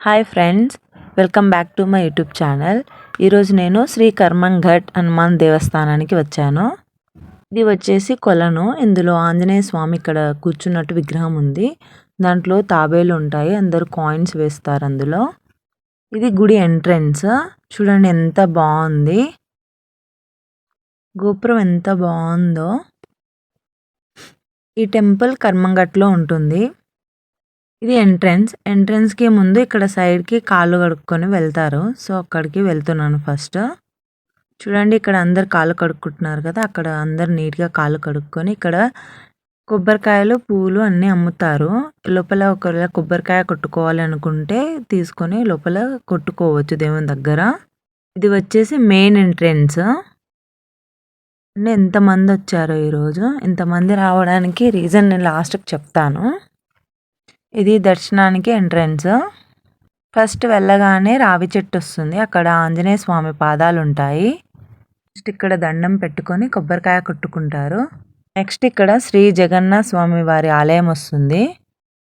Hi friends, welcome back to my YouTube channel. ఈరోజు నేను శ్రీ కర్మంఘట్ హనుమాన్ దేవస్థానానికి వచ్చాను. ఇది వచ్చేసి కొలను. ఇందులో ఆంజనేయ స్వామి ఇక్కడ కూర్చున్నట్టు విగ్రహం ఉంది. దాంట్లో తాబేలు ఉంటాయి, అందరూ కాయిన్స్ వేస్తారు అందులో. ఇది గుడి ఎంట్రన్స్. చూడండి ఎంత బాగుంది, గోపురం ఎంత బాగుందో. ఈ టెంపుల్ కర్మంఘట్లో ఉంటుంది. ఇది ఎంట్రన్స్కి ముందు ఇక్కడ సైడ్కి కాళ్ళు కడుక్కొని వెళ్తారు. సో అక్కడికి వెళ్తున్నాను ఫస్ట్. చూడండి ఇక్కడ అందరు కాళ్ళు కడుక్కుంటున్నారు కదా, అక్కడ అందరు నీట్గా కాళ్ళు కడుక్కొని ఇక్కడ కొబ్బరికాయలు పూలు అన్నీ అమ్ముతారు. లోపల ఒకవేళ కొబ్బరికాయ కొట్టుకోవాలి అనుకుంటే తీసుకొని లోపల కొట్టుకోవచ్చు దేవుని దగ్గర. ఇది వచ్చేసి మెయిన్ ఎంట్రన్స్. అంటే ఎంతమంది వచ్చారో ఈరోజు. ఇంతమంది రావడానికి రీజన్ నేను లాస్ట్కి చెప్తాను. ఇది దర్శనానికి ఎంట్రన్స్. ఫస్ట్ వెళ్ళగానే రావి చెట్టు వస్తుంది, అక్కడ ఆంజనేయ స్వామి పాదాలు ఉంటాయి. నెక్స్ట్ ఇక్కడ దండం పెట్టుకొని కొబ్బరికాయ కొట్టుకుంటారు. నెక్స్ట్ ఇక్కడ శ్రీ జగన్నాథ స్వామి వారి ఆలయం వస్తుంది.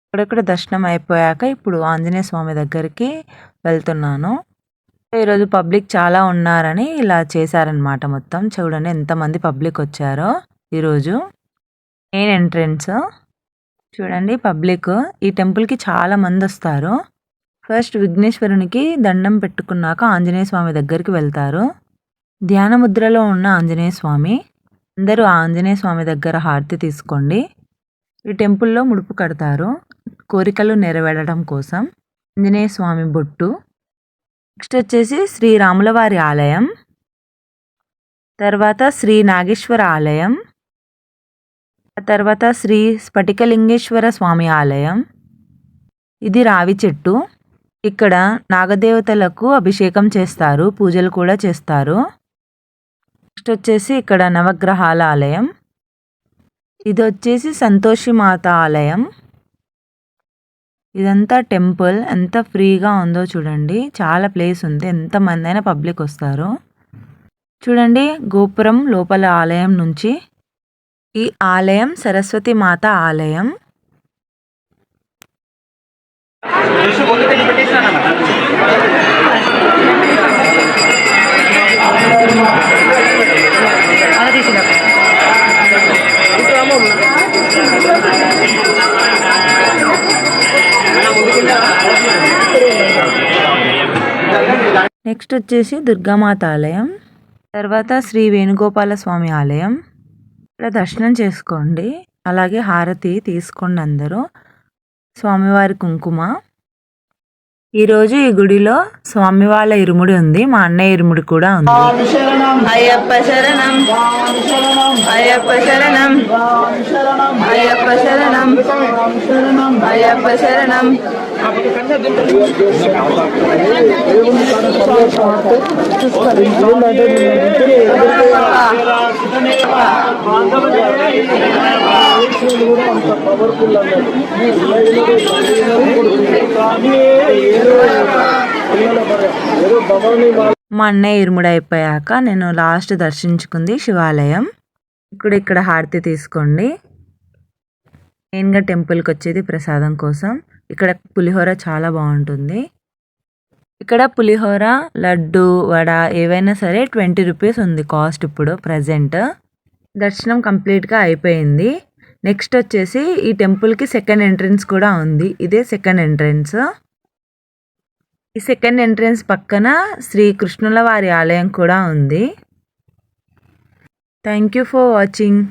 ఇక్కడక్కడ దర్శనం అయిపోయాక ఇప్పుడు ఆంజనేయ స్వామి దగ్గరికి వెళ్తున్నాను. ఈరోజు పబ్లిక్ చాలా ఉన్నారని ఇలా చేశారనమాట. మొత్తం చూడండి ఎంతమంది పబ్లిక్ వచ్చారో ఈరోజు. మెయిన్ ఎంట్రన్స్ చూడండి పబ్లిక్. ఈ టెంపుల్కి చాలా మంది వస్తారు. ఫస్ట్ విఘ్నేశ్వరునికి దండం పెట్టుకున్నాక ఆంజనేయ స్వామి దగ్గరికి వెళ్తారు. ధ్యాన ముద్రలో ఉన్న ఆంజనేయ స్వామి. అందరూ ఆంజనేయ స్వామి దగ్గర హారతి తీసుకోండి. ఈ టెంపుల్లో ముడుపు కడతారు కోరికలు నెరవేరడం కోసం. ఆంజనేయ స్వామి బొట్టు. నెక్స్ట్ వచ్చేసి శ్రీరాముల వారి ఆలయం, తర్వాత శ్రీ నాగేశ్వర ఆలయం, తర్వాత శ్రీ స్ఫటికలింగేశ్వర స్వామి ఆలయం. ఇది రావి చెట్టు. ఇక్కడ నాగదేవతలకు అభిషేకం చేస్తారు, పూజలు కూడా చేస్తారు. నెక్స్ట్ వచ్చేసి ఇక్కడ నవగ్రహాల ఆలయం. ఇది వచ్చేసి సంతోషి మాత ఆలయం. ఇదంతా టెంపుల్ ఎంత ఫ్రీగా ఉందో చూడండి. చాలా ప్లేస్ ఉంది, ఎంతమంది అయినా పబ్లిక్ వస్తారు. చూడండి గోపురం లోపల ఆలయం నుంచి. ఈ ఆలయం సరస్వతి మాత ఆలయం. నెక్స్ట్ వచ్చేసి దుర్గామాత ఆలయం, తర్వాత శ్రీ వేణుగోపాల స్వామి ఆలయం. ఇక్కడ దర్శనం చేసుకోండి, అలాగే హారతి తీసుకోండి అందరూ. స్వామివారి కుంకుమ. ఈరోజు ఈ గుడిలో స్వామి వాళ్ళ ఇరుముడి ఉంది, మా అన్నయ్య ఇరుముడి కూడా ఉంది. అయ్యప్ప శరణం, అయ్యప్ప శరణం, అయ్యప్ప శరణం, అయ్యప్ప శరణం. మా అన్నయ్య ఇరుముడు అయిపోయాక నేను లాస్ట్ దర్శించుకుంది శివాలయం. ఇక్కడ హారతి తీసుకోండి. మెయిన్గా టెంపుల్కి వచ్చేది ప్రసాదం కోసం. ఇక్కడ పులిహోర చాలా బాగుంటుంది. ఇక్కడ పులిహోర, లడ్డు, వడ ఏవైనా సరే 20 రూపీస్ ఉంది కాస్ట్ ఇప్పుడు ప్రజెంట్. దర్శనం కంప్లీట్గా అయిపోయింది. నెక్స్ట్ వచ్చేసి ఈ టెంపుల్కి సెకండ్ ఎంట్రన్స్ కూడా ఉంది. ఇదే సెకండ్ ఎంట్రన్స్. ఈ సెకండ్ ఎంట్రన్స్ పక్కన శ్రీకృష్ణుల వారి ఆలయం కూడా ఉంది. Thank you for watching.